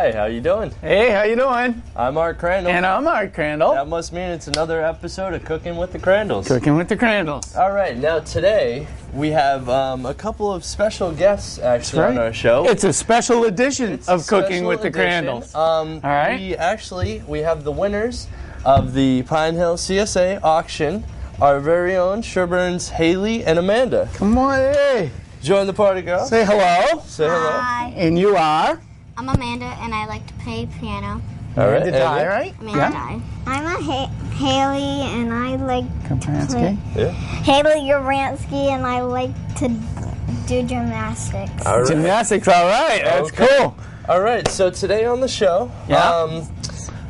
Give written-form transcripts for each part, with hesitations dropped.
Hi, how you doing? Hey, how you doing? I'm Mark Crandall. And I'm Mark Crandall. That must mean it's another episode of Cooking with the Crandalls. Cooking with the Crandalls. All right, now today we have a couple of special guests actually on our show. It's a special edition of Cooking with the Crandalls. All right. We have the winners of the Pine Hill CSA auction, our very own Sherburne's Haley and Amanda. Come on, hey. Join the party, girl. Say hello. Say hello. Hi. And you are? I'm Amanda, and I like to play piano. All right. Amanda Dye, right? Amanda Dye. I'm a Haley, and I like Kompransky. Yeah. Haley Uransky, and I like to do gymnastics. All right. Gymnastics, all right. That's Okay. cool. All right, so today on the show,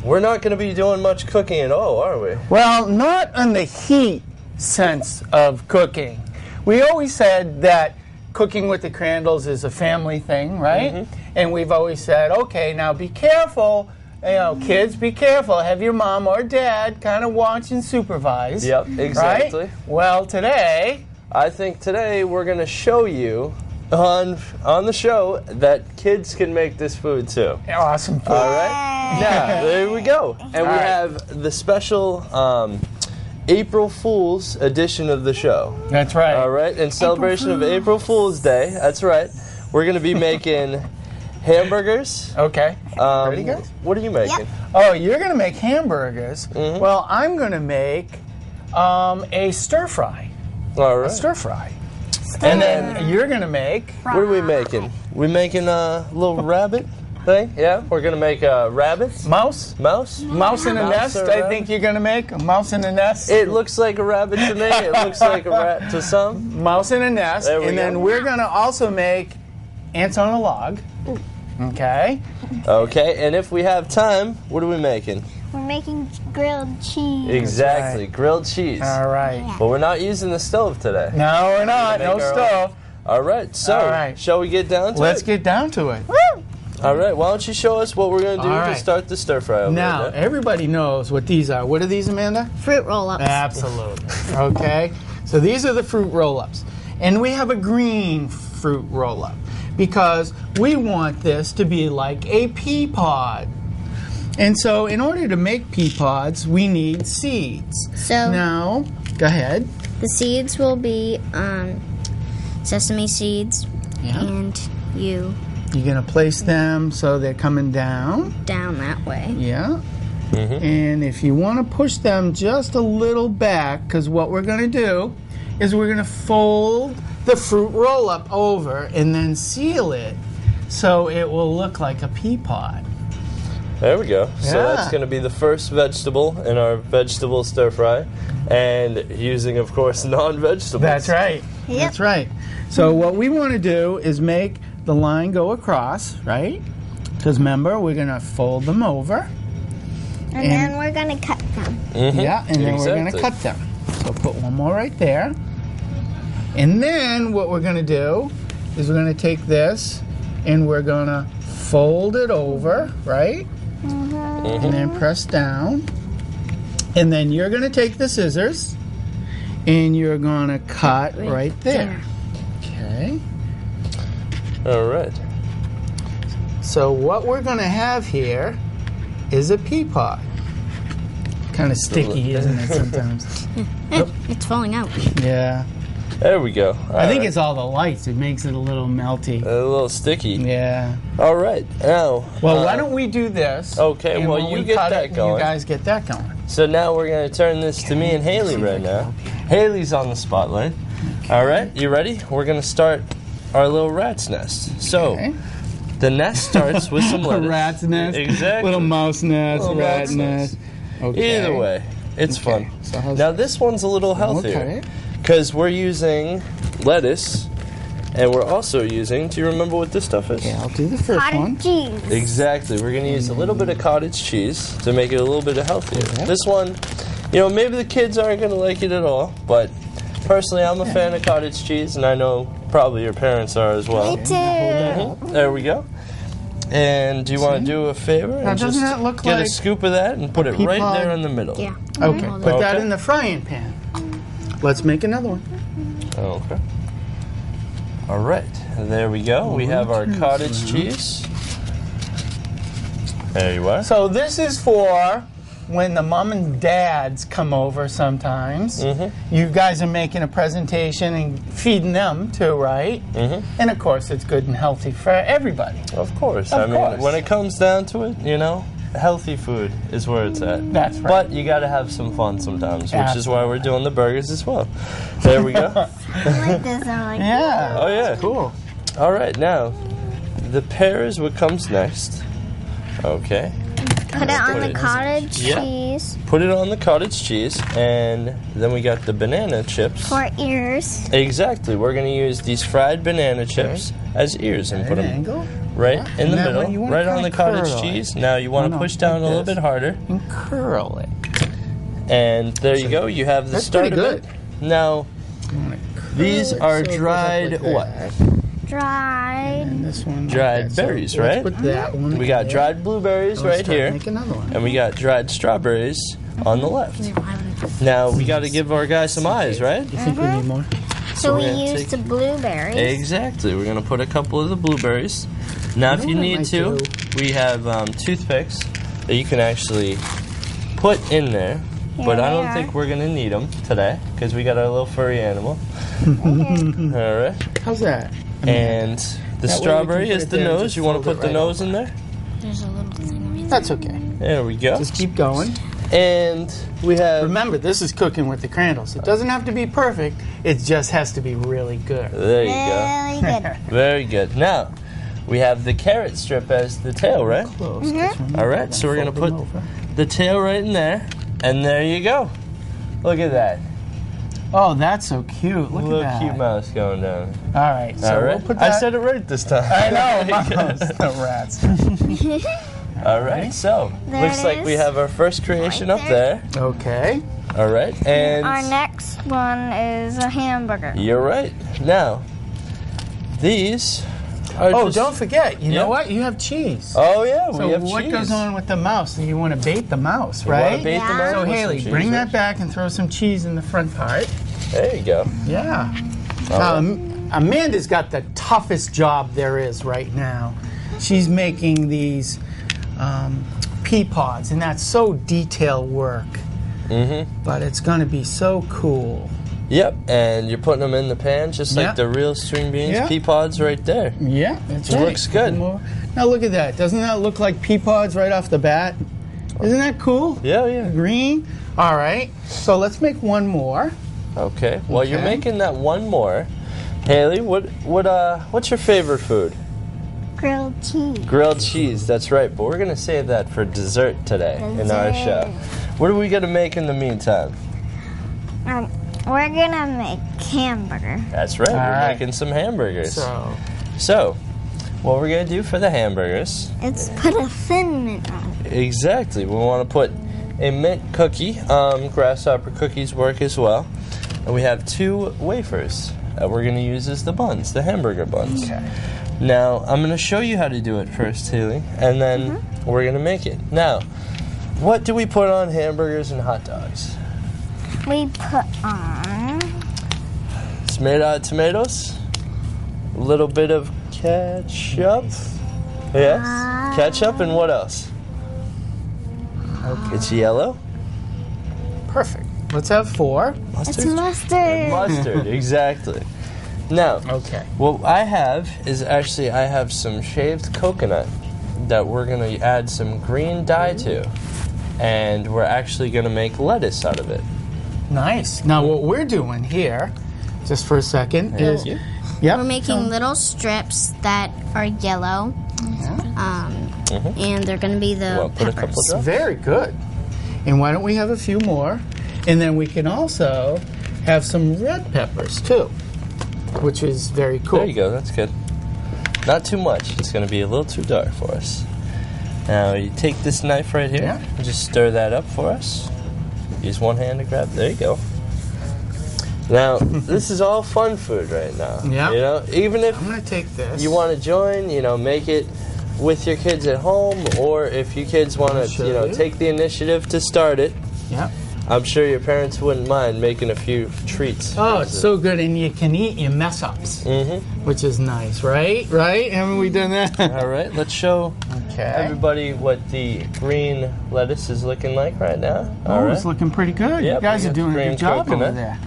we're not going to be doing much cooking at all, are we? Well, not in the heat sense of cooking. We always said that Cooking with the Crandalls is a family thing, right? Mm-hmm. And we've always said, okay, now be careful. You know, kids, be careful. Have your mom or dad kind of watch and supervise. Yep, exactly. Right? Well, today, I think today we're going to show you on the show that kids can make this food too. awesome food. All right? Now, there we go. And we right. have the special April Fool's edition of the show. That's right. All right? In celebration of April Fool's Day, that's right, we're going to be making hamburgers. Okay. Ready, guys? What are you making? Yep. Oh, you're going to make hamburgers. Mhm. Well, I'm going to make a stir fry. All right. A stir fry. And then you're going to make... What are we making? We making a little rabbit thing? Yeah, we're gonna make rabbits. Mouse? Mouse? Mouse in a Mouse nest, or I rabbit? think you're going to make. A mouse in a nest. It looks like a rabbit to me. It looks like a rat to some. Mouse in a nest. There we And go. then we're going to also make ants on a log. Okay. Okay, and if we have time, what are we making? We're making grilled cheese. Exactly, right. grilled cheese. All right. But we're not using the stove today. No, we're not. Make No our own. stove. All right, so All right. shall we get down to Let's it? get down to it. Woo! All right, why don't you show us what we're going to do All to right. start the stir fry over Now, there? everybody knows what these are. What are these, Amanda? Fruit roll-ups. Absolutely. Okay. So these are the fruit roll-ups. And we have a green fruit roll-up because we want this to be like a pea pod. And so in order to make pea pods, we need seeds. So Now, go ahead. the seeds will be sesame seeds, Yeah. and you You're going to place them so they're coming down. down that way. Yeah. Mhm. And if you want to push them just a little back, because what we're going to do is we're going to fold the fruit roll-up over and then seal it so it will look like a pea pod. There we go. So Yeah. that's going to be the first vegetable in our vegetable stir fry, and using, of course, non-vegetables. That's right. Yep. That's right. So what we want to do is make the line go across, right? Because remember, we're going to fold them over. And then we're going to cut them. Mhm. Yeah, and then we're going to Exactly. cut them. So put one more right there. And then what we're going to do is we're going to take this and we're going to fold it over, right? Mhm. And then press down. And then you're going to take the scissors and you're going to cut right there. Okay. All right. So what we're going to have here is a pea pod. Kind of sticky, isn't it, sometimes? It's falling out. Yeah. There we go. I think it's all the lights. It makes it a little melty. a little sticky. Yeah. All right. Now. Well, why don't we do this? Okay, and well, when you we get cut that it, going. You guys get that going. So now we're going to turn this to me and Haley right now. Haley's on the spotlight. All right, you ready? We're going to start our little rat's nest. So Okay. the nest starts with some A lettuce. rat's nest. Exactly. Little mouse nest. Little rat mouse nest. Okay. Either way, it's Okay, fun. so how's Now this one's a little healthier Okay. because we're using lettuce, and we're also using. Do you remember what this stuff is? Okay, I'll do the first one. Cottage cheese. Exactly. We're going to use a little bit of cottage cheese to make it a little bit healthier. Okay. This one, you know, maybe the kids aren't going to like it at all, but personally, I'm a fan of cottage cheese, and I know probably your parents are as well. Me too. Mhm. There we go. And do you want to do a favor Now, and doesn't just that look get a like scoop of that and put it pea right pod? there in the middle? Yeah. Okay, Hold put it. that Okay. in the frying pan. Let's make another one. Okay. All right. There we go. We have our cottage cheese. There you are. So this is for when the mom and dads come over sometimes. You guys are making a presentation and feeding them too, right? And of course, it's good and healthy for everybody. Of course. Of course. When it comes down to it, you know, healthy food is where it's at. That's right. But you got to have some fun sometimes, which is why we're doing the burgers as well. There we go. I like this. I like Yeah. Oh, yeah. Cool. All right, now, the pear is what comes next. Okay. Put it on Put the it- cottage cheese Put it on the cottage cheese, and then we got the banana chips. for ears. Exactly. We're going to use these fried banana chips as ears and put An them angle. right in the And that one, you middle, wanna right on the kinda cottage curl it. cheese. Now you want to No, push down like a little this. bit harder, And curl it. and there you go. You have the That's start pretty of it. Now these Curl it are so it goes up dried like what? that. Dried. And this one. Dried like that. So berries, let's right? Put that one. We got there. dried blueberries Let's right try to here, Make another one. and we got dried strawberries on the left. Now we got to give our guy some eyes, right? You think we need more? So we we're gonna use take- the blueberries. Exactly. We're going to put a couple of the blueberries. Now, if know you what I need might to, we have toothpicks that you can actually put in there. But I they don't are. think we're going to need them today because we got our little furry animal. All right. How's that? And the That way we strawberry can put is it the there and nose. just You want to fold put it the right nose in there? There's a little thing. That's okay. There we go. Just keep going. And we have... Remember, this is cooking with the Crandalls. It doesn't have to be perfect. It just has to be really good. There you go. Really good. Very good. Now, we have the carrot strip as the tail, right? Close. This one. All right, so we're going to Fold put them over. the tail right in there. And there you go. Look at that. Oh, that's so cute. Look Little at that. cute mouse going down. All right, so All right. we'll put that. I said it right this time. I know. Mouse. The rats. All right, so There looks it like we is. have our first creation Right up there. Okay. All right, and Our next one is a hamburger. you're right. Now, these are Oh, just... don't forget. You Yeah. know what? You have cheese. Oh, yeah, we So have what cheese. goes on with the mouse? You want to bait the mouse, You wanna right? bait the Yeah. mouse So with some Haley, cheese, bring right? that back and throw some cheese in the front part. There you go. Yeah. All right. Amanda's got the toughest job there is right now. She's making these pea pods, and that's so detail work. But it's going to be so cool. Yep, and you're putting them in the pan just Yeah. like the real string beans Yeah. pea pods right there. Yeah, that's It right. looks good. Now look at that. Doesn't that look like pea pods right off the bat? Isn't that cool? Yeah, yeah. Green. All right. So let's make one more. Okay. While you're Okay. making that one more, Haley, what's your favorite food? Grilled cheese. Grilled cheese. That's right. But we're gonna save that for dessert today in our show. What are we gonna make in the meantime? We're gonna make hamburger. That's right. All We're right. making some hamburgers. So So, what we're gonna do for the hamburgers? It's put a thin mint on it. Exactly. We want to put a mint cookie. Grasshopper cookies work as well. And we have 2 wafers that we're going to use as the buns, the hamburger buns. Okay. Now, I'm going to show you how to do it first, Haley, and then we're going to make it. Now, what do we put on hamburgers and hot dogs? We put on It's made out of tomatoes, a little bit of ketchup. Yes, ketchup, and what else? It's yellow. perfect. Let's have 4. it's mustard. Mustard, exactly. Now, Okay. what I have is actually I have some shaved coconut that we're going to add some green dye to, and we're actually going to make lettuce out of it. Nice. Now what we're doing here, just for a second, Thank is you. yep. We're making little strips that are yellow, and they're going to be the Well, put a couple peppers. drops. Very good. And why don't we have a few more? And then we can also have some red peppers too, which is very cool. There you go. That's good. Not too much. It's going to be a little too dark for us. Now you take this knife right here Yeah. and just stir that up for us. Use one hand to grab. There you go. Now this is all fun food right now. Yeah. You know, even if I'm gonna take this. you want to join, you know, make it with your kids at home, or if you kids want to, Show you know, you. take the initiative to start it. Yeah. I'm sure your parents wouldn't mind making a few treats. Oh, it's so good, and you can eat your mess ups, Mm-hmm. which is nice, right? Right? Haven't we done that? All right, let's show everybody what the green lettuce is looking like right now. Oh, it's looking pretty good. Yep, You guys we are got doing a green good job coconut. over there.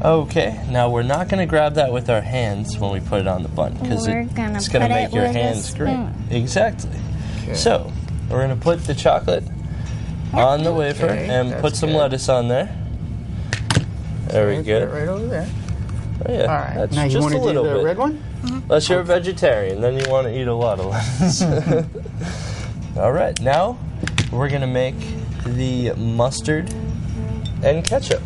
Okay, now we're not going to grab that with our hands when we put it on the bun because We're gonna it's going to put make it your with a hands green. spoon. Exactly. Okay. So we're going to put the chocolate on the wafer Okay, and that's put some good. lettuce on there. Very Put it good. right over there. Oh, yeah, All right. that's Now you just want a to do little the bit. red one? Unless you're a vegetarian, then you want to eat a lot of lettuce. All right, now we're going to make the mustard and ketchup.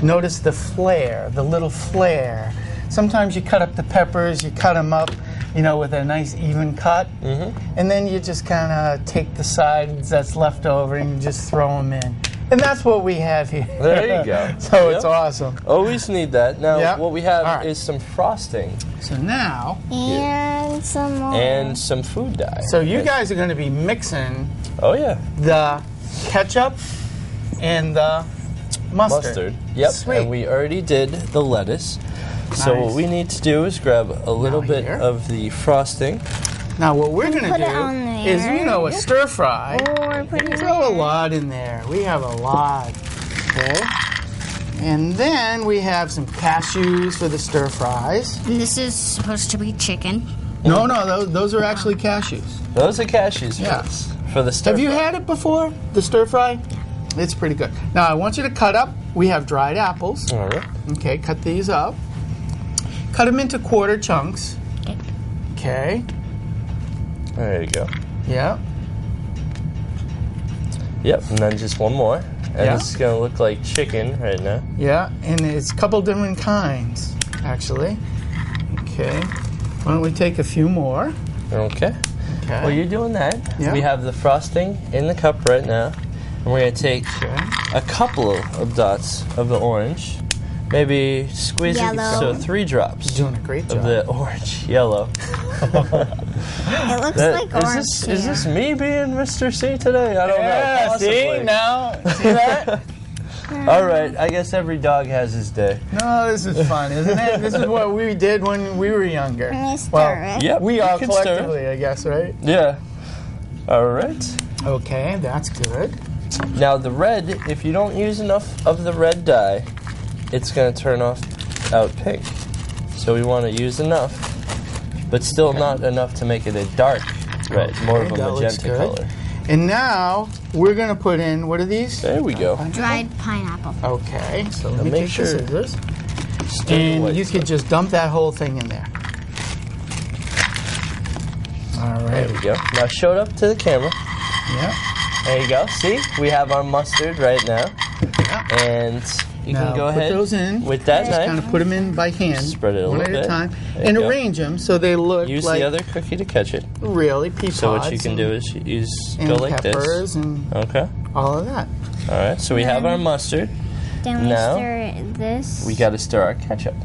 Notice the flare, the little flare. Sometimes you cut up the peppers, you cut them up, you know, with a nice even cut. And then you just kind of take the sides that's left over and you just throw them in. And that's what we have here. There you go. So it's Yep. awesome. Always need that. Now, Yep. what we have All right. is some frosting So now, And some more. and some food dye. so you guys are going to be mixing Oh, yeah. the ketchup and the mustard. Yep. Sweet. And we already did the lettuce. So what Nice. we need to do is grab a little Now bit here. of the frosting. Now what we're going to put do it on is, there. you know, a stir fry. Or put it Throw a there. lot in there. We have a lot. Okay. And then we have some cashews for the stir fries. And this is supposed to be chicken. No, those are actually cashews. Those are cashews Yeah. for the stir Have you fry. had it before? The stir fry? It's pretty good. Now I want you to cut up. We have dried apples. All right. Okay, cut these up. Cut them into quarter chunks. Okay. There you go. Yeah. Yep, and then just one more. And Yeah. this is going to look like chicken right now. Yeah, and it's a couple different kinds, actually. Okay. Why don't we take a few more? Okay. Okay. While you're doing that, Yeah. we have the frosting in the cup right now. And we're going to take Okay. a couple of dots of the orange. Maybe squeeze it, Yellow. so 3 drops Doing a great job. of the orange, yellow. It looks That- like orange. is this me being Mr. C today? I don't know. Yeah, see Possibly. now? See that? All right, I guess every dog has his day. No, this is fun, isn't it? This is what we did when we were younger. Let me stir Well, it. Yep, we you all can stir it. collectively, I guess, right? Yeah. All right. Okay, that's good. Now the red, if you don't use enough of the red dye, it's going to turn out pink. So we want to use enough, but still not enough to make it a dark red, more of a that looks magenta good. color. And now we're going to put in, what are these? There we go. Dried pineapple. Okay, so let me make take sure- the scissors. Stir the And white you could stuff. just dump that whole thing in there. All There right. we go. Now show it up to the camera. Yeah. There you go. See, we have our mustard right now, and you Now, can go put ahead those in. with that Just kind knife. of put them in by hand. Spread it a one little at bit. a time. There you And go. arrange them so they look Use like the other cookie to catch it. really pea So what you pods can do is and go like this. peppers and Okay. all of that. All right. So we have our mustard. Then we Now, stir this We got to stir our ketchup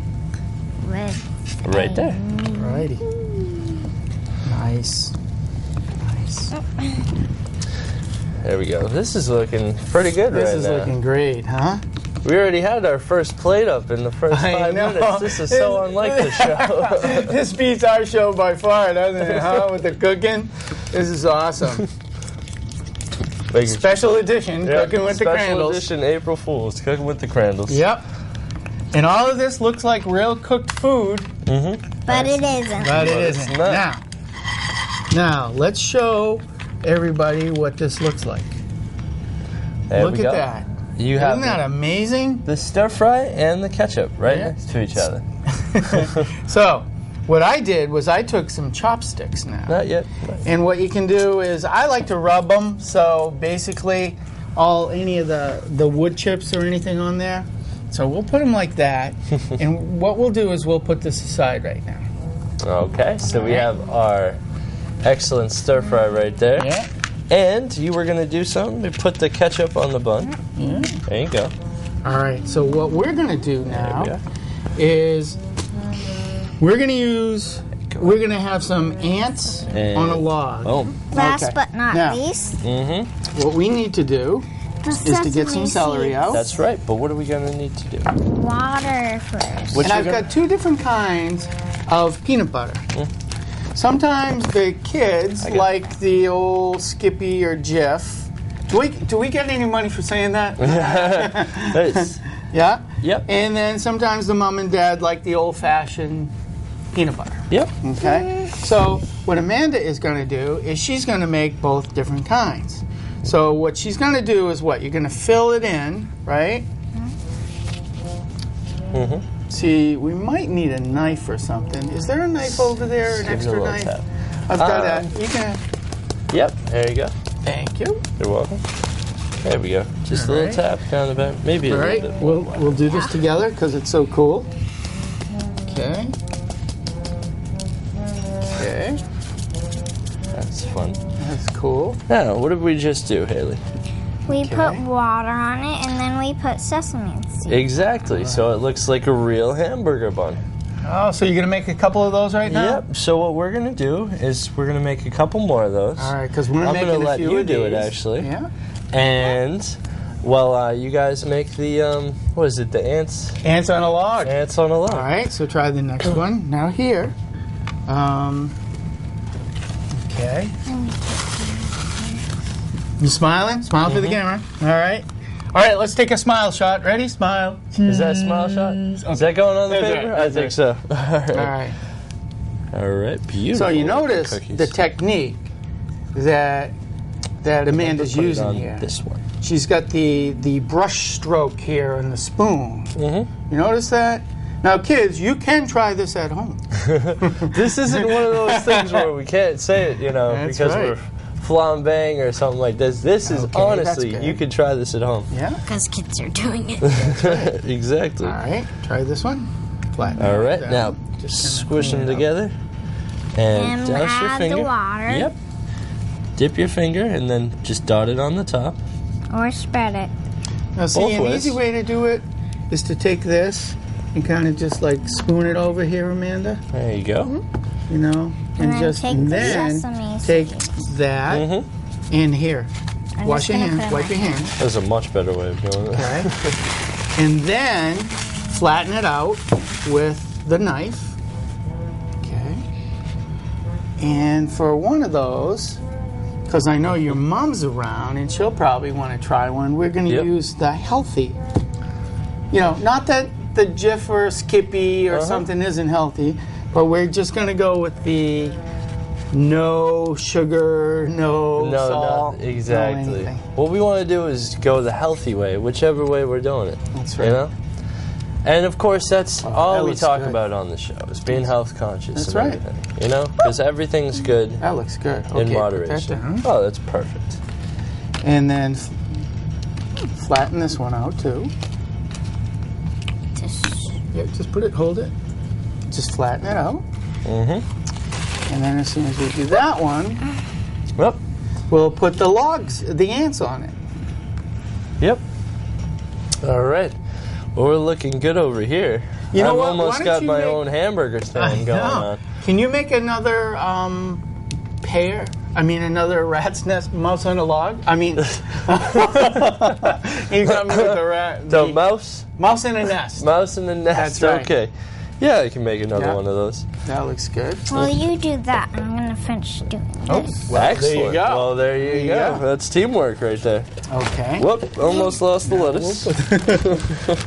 with right there. Alrighty. Nice. Nice. There we go. This is looking pretty good This right is now. looking great, huh? We already had our first plate up in the first I 5 know. minutes. This is so unlike the show. This beats our show by far, doesn't it, huh? With the cooking. This is awesome. Special edition, Yeah, cooking with the Special Crandalls. edition April Fools, cooking with the Crandalls. Yep. And all of this looks like real cooked food, but it isn't. but it it's isn't. not. Now, let's show everybody what this looks like. There Look we at go. that. You have Isn't that amazing? the stir fry and the ketchup right Yeah. next to each other. So, what I did was I took some chopsticks now. Not yet. And what you can do is I like to rub them. So basically, any of the wood chips or anything on there. So we'll put them like that. And what we'll do is we'll put this aside right now. Okay, so we have our excellent stir fry right there. Yeah. And you were going to do something? We put the ketchup on the bun. Yeah. There you go. All right. So what we're gonna do There now we go. is we're gonna have some ants And- on a log. Oh. Last Okay. but not Now- least, Mm-hmm. What we need to do the is to get some sesame celery seeds. out. That's right. But what are we going to need to do? Water first. What And you're I've gonna- got 2 different kinds of peanut butter. sometimes the kids like the old Skippy or Jif. Do we get any money for saying that? Nice. Yeah? Yep. And then sometimes the mom and dad like the old-fashioned peanut butter. Yep. Okay? So what Amanda is going to do is she's going to make both different kinds. So what she's going to do is what? You're going to fill it in, right? Mm-hmm. See, we might need a knife or something. Is there a knife over there, an Give it a extra little knife? tap. I've got a... You can... Yep, there you go. Thank you. You're welcome. There we go. Just a All little right. tap down the back. Maybe a All right, little bit. we'll do this together because it's so cool. Okay. Okay, That's fun. that's cool. Now, what did we just do, Haley? We Okay. put water on it, and then we put sesame seeds. Exactly. So it looks like a real hamburger bun. Oh, so you're gonna make a couple of those right now? Yep. So what we're gonna do is we're gonna make a couple more of those. All right, because we're I'm making gonna a let few you of do it these. actually. Yeah. And well, you guys make the what is it? The ants? Ants on a log. Ants on a log. All right, so try the next one. Now here. Okay. You smiling? Smile for the camera. All right. All right, let's take a smile shot. Ready? Smile. Is that a smile shot? Is that going on the That's paper? right, I that's think so. All right. All right. Beautiful. So you notice cookies. the technique that Amanda's Put it using on here. This one. She's got the brush stroke here on the spoon. Mm-hmm. You notice that? Now, kids, you can try this at home. This isn't one of those things where we can't say it, That's because right. we're flambeing or something like this. This is Okay, honestly, that's good. you could try this at home. Yeah? Because kids are doing it. Exactly. All right, try this one. Flatten All it right, down. now Just squish kinda them clean it up. together and And douse your add the finger. water. Yep. Dip your finger and then just dot it on the top. Or spread it. Now, see, Both an ways. easy way to do it is to take this and kind of just like spoon it over here, Amanda. There you go. You know, And then just take the then sesame take seeds. that Mm-hmm. in here. I'm Wash just your gonna hands. put it in Wipe my your hands. That's a much better way of doing it. Okay. And then flatten it out with the knife. Okay. And for one of those, because I know your mom's around and she'll probably want to try one, we're going to Yep. use the healthy. You know, not that the Jif or Skippy or something isn't healthy, but we're just going to go with the no sugar, no salt, not no exactly. anything. What we want to do is go the healthy way, whichever way we're doing it. That's You right. know? And of course, that's all that we looks talk good. about on the show is being health conscious That's and right. everything. You know, because everything's good That looks good. in Okay, put that moderation. down. Oh, that's perfect. And then flatten this one out too. Yeah, just put it, hold it. Just flatten it out. Mm-hmm. And then as soon as we do that one, Yep. we'll put the logs, the ants on it. Yep. All right. Well, we're looking good over here. You know I've what? Why almost don't got you my make- own hamburger stand going on. Can you make another pear? I mean, another rat's nest, mouse on a log? I mean, you got me with the rat. So mouse Mouse in a nest. in the nest. That's right. Okay. Yeah, I can make another Yeah. one of those. That looks good. Well, you do that. I'm going to finish doing Oh, this. well, Excellent. there you go. Well, there you go. go. That's teamwork right there. Okay. Whoop! Almost lost the lettuce.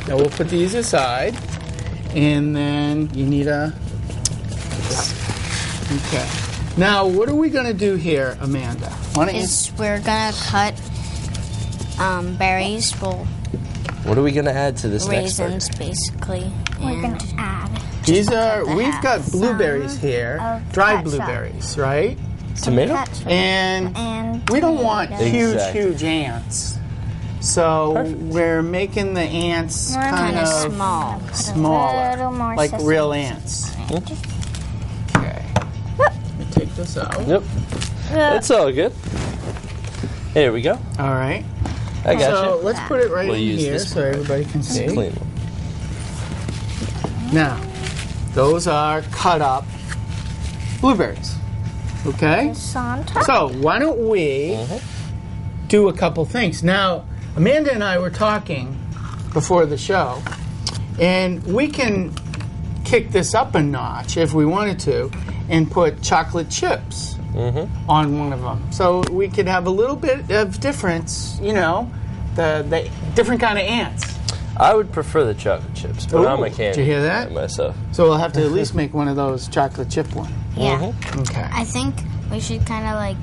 Now we'll put these aside, and then you need a. Okay. Now, what are we going to do here, Amanda? Why don't you? Is we're gonna cut berries, well, What are we gonna add to this next raisins burger? basically. We're And going to add These are. the We've half. got blueberries here, of dried ketchup. blueberries, right? Tomato? ketchup And and we don't want tomatoes. Exactly. huge ants, so Perfect. we're making the ants We're kind kinda of small. A little smaller, more like sesame real seeds. ants. Hmm? Okay. Let me take this out. Yep. It's all good. Here we go. All right. I got So you. let's put it right We'll in use here this so everybody can It's a see. clean one. Now, those are cut up blueberries. Okay? This on top. So why don't we do a couple things? Now, Amanda and I were talking before the show, and we can kick this up a notch if we wanted to, and put chocolate chips on one of them. So we could have a little bit of difference, you know, the different kind of ants. I would prefer the chocolate chips, but I'm a candy Did you hear that? guy myself. So we'll have to at least make one of those chocolate chip ones. Yeah. Okay. I think we should kind of like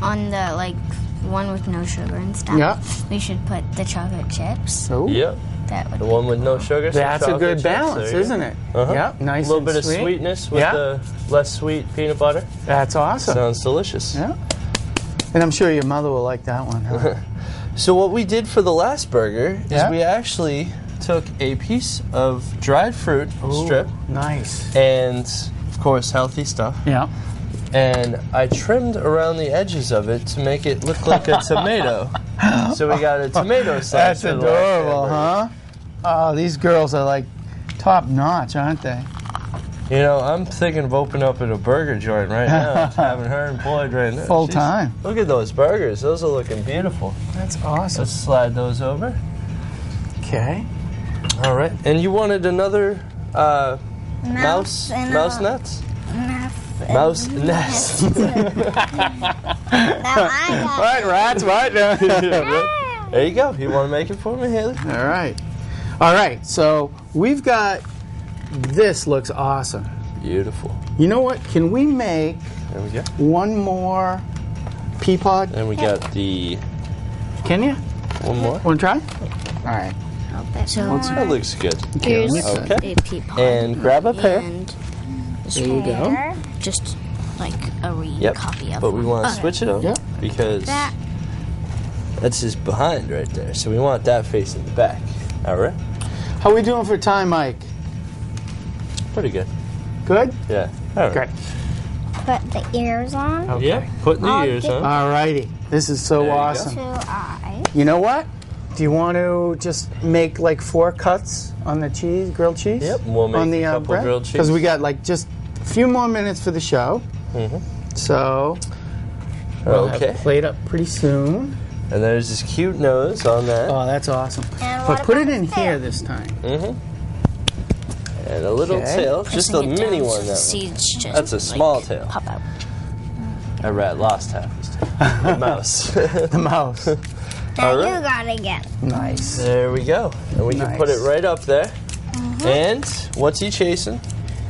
on the like one with no sugar and stuff. Yeah. We should put the chocolate chips. So Yep. That would The one with no sugar. some that's a chocolate good chips. balance, There you isn't go. it? Uh-huh. Yep. Nice. A little and bit of sweet. sweetness with Yeah. the less sweet peanut butter. That's awesome. Sounds delicious. Yeah. And I'm sure your mother will like that one. Huh? So what we did for the last burger Yeah. is we actually took a piece of dried fruit strip Nice. and, of course, healthy stuff. Yeah. And I trimmed around the edges of it to make it look like a tomato. So we got a tomato slice. That's for the last adorable, hamburger. huh? Oh, these girls are like top notch, aren't they? You know, I'm thinking of opening up at a burger joint right now, having her employed right now. Full She's- time. Look at those burgers. Those are looking beautiful. That's awesome. Let's slide those over. Okay. All right. And you wanted another mouse and nuts? Mouse. Mouse nest. Now I got What, rats? What? There you go. You want to make it for me, Haley? All right. All right. So we've got this looks awesome. Beautiful. You know what? Can we make There we go. one more pea pod? And we got the Can you? one more. Want to try? All right. So That looks good. here's Okay. a pea pod. And grab a pear. And this There you one, go. just like a Yep. copy of But we one. want to switch it up Yep. because That. that's just behind right there. So we want that facing the back. All right. How we doing for time, Mike? Pretty good. Good? Yeah. All right. Great. put the ears on. Okay. Yeah. Putting the I'll ears get- on. All righty. This is so There you go. awesome. 2 eyes. You know what? Do you want to just make like 4 cuts on the cheese, grilled cheese? Yep, we'll make on the a couple bread? grilled Because we cheese. got like just a few more minutes for the show. So we'll have Okay. a plate up pretty soon. And there's this cute nose on that. Oh, that's awesome. And But what put it about in the here tail? this time. And a little Okay. tail, just a Pressing it mini down so one. the That seeds just, That's a small tail. Pop out. A rat lost half his tail. The mouse. The mouse. Now All right. you gotta get. Nice. There we go. And we can put it Nice. right up there. And what's he chasing?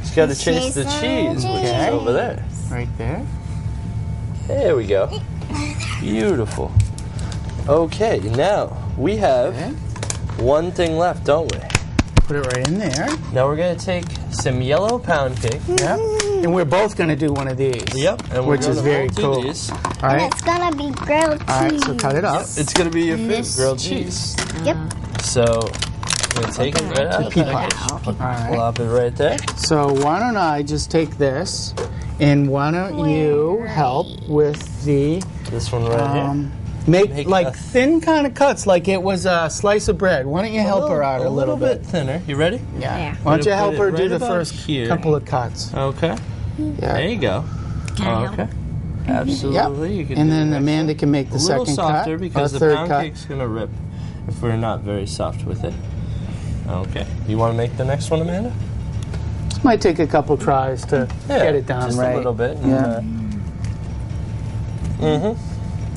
He's got to He's chase the chasing cheese, the which is cheese. over there. Right there. There we go. Beautiful. Okay, now we have Okay. one thing left, don't we? Put it right in there. Now we're going to take some yellow pound cake. Yeah. And we're both going to do one of these. Yep. And we're Which is gonna very both do cool. these. All And right. it's gonna be grilled cheese. All right. So cut it up. It's going to be your food, This grilled is, cheese. Yep. So, I'm going to take it right out. Pea Okay. pod. All right. Plop it right there. So why don't I just take this, and why don't you help with the This one right here. make Make like a- thin kind of cuts, like it was a slice of bread. Why don't you help her out a little bit? thinner. You ready? Yeah. Yeah. Why don't you Put help it her do right the about first here. couple of cuts? Okay. There Yeah. you go. Can I help? Okay. Absolutely. You can And do then the next Amanda one. can make the a little second softer cut, because or the third pound cut. cake's gonna rip if we're not very soft with it. Okay. You want to make the next one, Amanda? This might take a couple tries to get it done just right. a little bit. Yeah.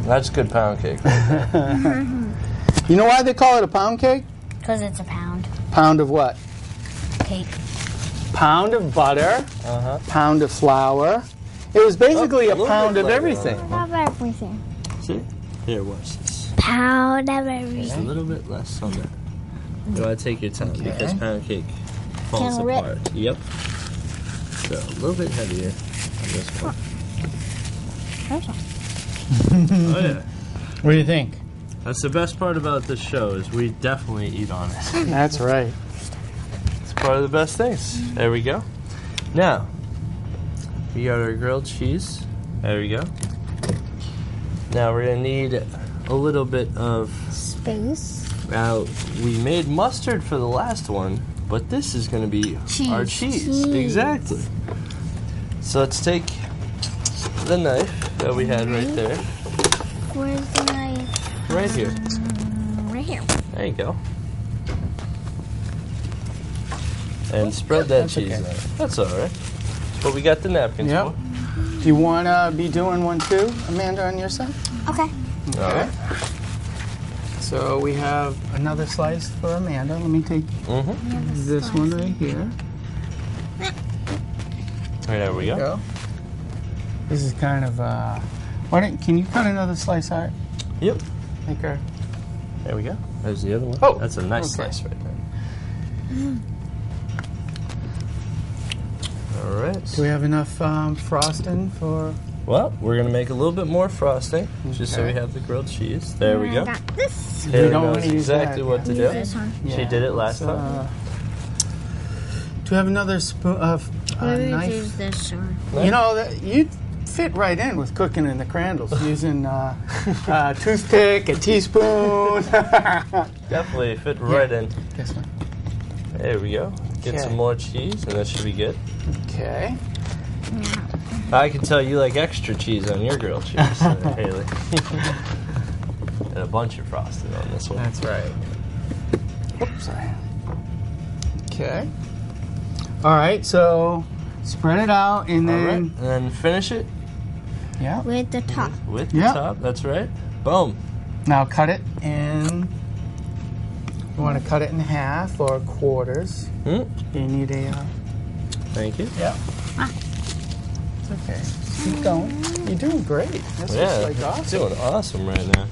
That's good pound cake. Right? You know why they call it a pound cake? Because it's a pound Pound of what? cake. Pound of butter, Uh-huh. pound of flour. It was basically Oh, a a little pound bit of lighter everything. Of everything. See? Here, watch this. Pound of Just a everything. little bit less on that. You want to take your time because pound cake falls Can rip. apart. Yep. So a little bit heavier on this one. Oh yeah. What do you think? That's the best part about this show is we definitely eat on it. That's right. It's part of the best things. There we go. Now, we got our grilled cheese. There we go. Now we're gonna need a little bit of. Space. Now we made mustard for the last one, but this is gonna be our cheese. Exactly. So let's take the knife that we had right there, Where's the knife? right here. Right here. There you go. And spread that cheese okay. out. That's all right. what we got the napkins Yep. for. Do you want to be doing one too, Amanda, on your side? Okay. All right. So we have another slice for Amanda. Let me take this one right here. There we go. Go. This is kind of, can you cut another slice out? Yep. Make her. There we go. There's the other one. Oh, that's a nice okay. slice right there. All right. Do we have enough frosting for? Well, we're gonna make a little bit more frosting, just so we Okay. have the grilled cheese. There we I go. got this. Haley don't knows wanna use exactly that, what to Use do. this one. She did it last let's, time. Do we have another spoon of Maybe knife? use this one. You know, that you'd fit right in with cooking in the Crandalls, using a toothpick, a teaspoon. Definitely fit right in. This one. There we go. Get Okay. some more cheese, and that should be good. Okay. I can tell you like extra cheese on your grilled cheese, Haley. And a bunch of frosting on this one. That's right. Oops. Okay. All right, so spread it out and All right, then, and then finish it yeah. With the top. with the Yeah. top. That's right. Boom. Now cut it in. You want to cut it in half or quarters. You need a. Thank you. Yeah. It's okay. Keep going. You're doing great. This Yeah, is like awesome. doing awesome right now.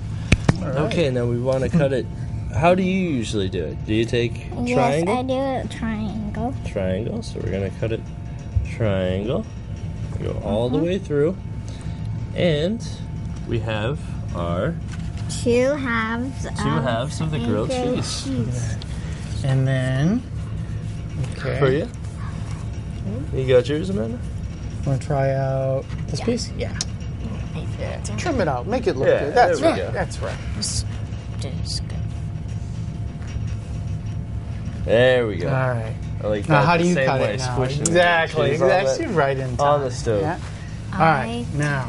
All right. Okay, now we want to cut it. How do you usually do it? Do you take Yes, triangle? I do a triangle. Triangle. So we're gonna cut it triangle. Go all the way through, and we have our 2 halves. 2 halves of the grilled cheese And then. Okay. for you. You got yours, Amanda? Want to try out this piece? Yeah. Yeah. Trim it out. Make it look Yeah, good. That's there we right. go. That's right. Just good. There we go. All right. I like Now, that. how do the you same cut way, it now? squishing the Exactly. cheese on Exactly. the- Right in time. on the stove. Yeah. All right. Now.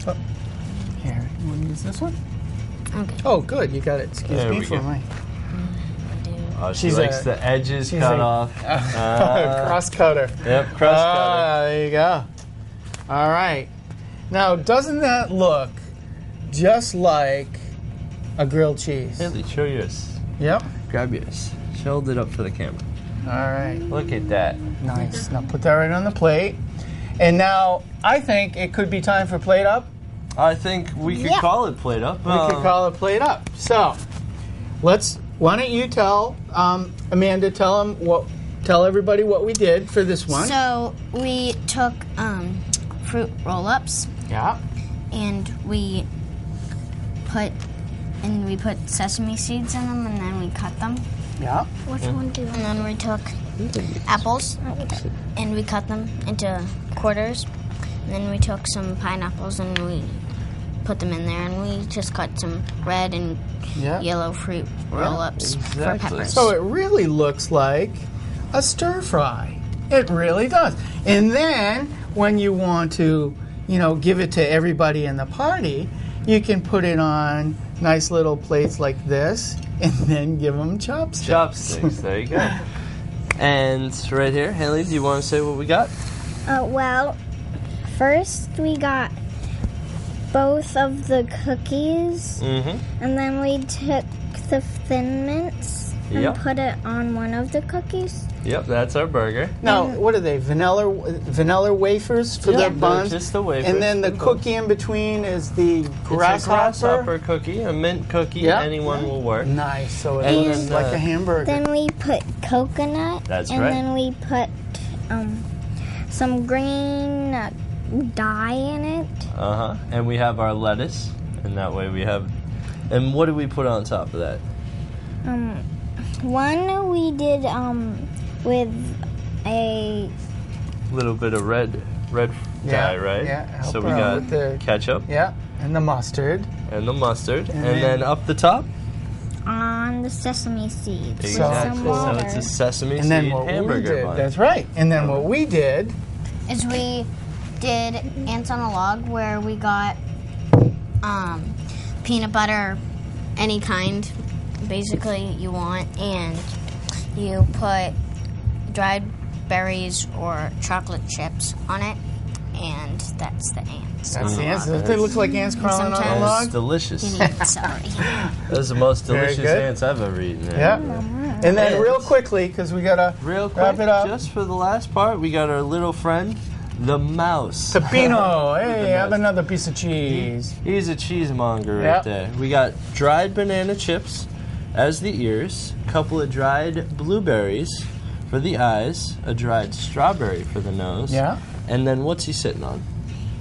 Oh. Here. You want to use this one? Okay. Oh, good. You got it. Excuse There me we for go. my Oh, she She's likes a- the edges she's cut a- off. cross cutter. Yep, cross cutter. Ah, there you go. All right. Now, doesn't that look just like a grilled cheese? Haley, show yours. Yep. Grab yours. Hold it up for the camera. All right. Look at that. Nice. Now put that right on the plate. And now I think it could be time for plate up. I think we could Yeah. call it plate up. We could call it plate up. So, why don't you tell Amanda? Tell everybody what we did for this one. So we took fruit roll-ups Yeah. and we put sesame seeds in them and then we cut them. Yeah. Which one do you And then we took apples and we cut them into quarters. And then we took some pineapples and we put them in there and we just cut some red and Yeah. yellow fruit roll-ups exactly. for peppers. So it really looks like a stir fry. It really does. And then when you want to, give it to everybody in the party, you can put it on nice little plates like this and then give them chopsticks. Chopsticks. There you go. And right here, Haley, do you want to say what we got? Well, first we got both of the cookies, Mm-hmm. and then we took the Thin Mints and Yep. put it on one of the cookies. Yep, that's our burger. Now, what are they? Vanilla wafers for Yeah, their they're buns? just the wafers And then the for the buns. cookie in between is the It's a grasshopper? grasshopper cookie, a mint cookie. Yeah. Anyone will work. Nice. So it And looks then, like a hamburger. Then we put coconut, That's and right. then we put some green dye in it. Uh-huh. And we have our lettuce. And that way we have... And what do we put on top of that? One we did with a Little bit of red Yeah, dye, right? yeah, help So we her out got with the- ketchup Yeah, and the mustard. and the mustard. And And then up the top? on the sesame seeds with Exactly. some So water. it's a sesame And then seed what we hamburger did, bun. that's right. And then what we did, Is we did ants on a log where we got peanut butter, any kind, basically you want, and you put dried berries or chocolate chips on it, and that's the ants. That's the ants. They look like ants crawling on a Sometimes- log. It's delicious. You need celery. Those are the most Very delicious good. ants I've ever eaten. Yeah. And then real quickly, because we got to Real wrap quick, it up. just for the last part, we got our little friend, the mouse. Peppino, hey, have mouse. another piece of cheese. He's a cheesemonger Yep. right there. We got dried banana chips as the ears, a couple of dried blueberries for the eyes, a dried strawberry for the nose. Yeah. And then what's he sitting on?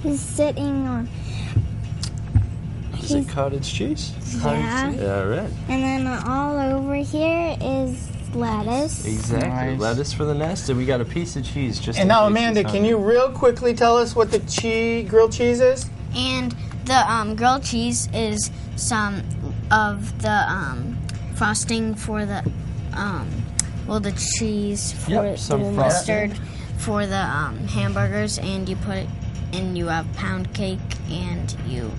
He's sitting on. Is it cottage cheese? Yeah. Yeah, right. And then all over here is lettuce. Exactly. Nice. Lettuce for the nest, and we got a piece of cheese just. And in now, case Amanda, he's can hungry. you real quickly tell us what the grilled cheese is? And the grilled cheese is some of the frosting for the the cheese for Yep, some the frosting. mustard for the hamburgers, and you put it, and you have pound cake, and you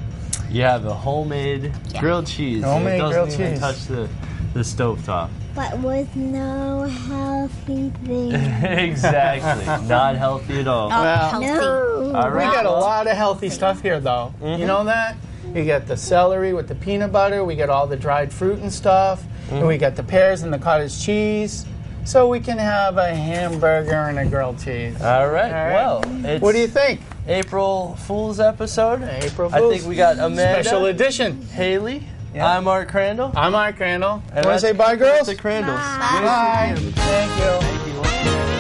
You have a homemade Yeah. grilled cheese. Homemade it doesn't grilled even cheese. touch the stovetop. But with no healthy things. Exactly. Not healthy at all. Well, healthy. No. All We right. got a well, lot of healthy stuff here, though. You know that? We got the celery with the peanut butter. We got all the dried fruit and stuff. And we got the pears and the cottage cheese. So we can have a hamburger and a grilled cheese. All right. All right. Well, it's What do you think? April Fool's episode. April I Fool's. think we got Amanda, Special edition. Haley. Yeah. I'm Art Crandall. I'm Mark Crandall. And Want to say that's bye, girls? The Crandalls. Bye. Bye. Thank you. Thank you.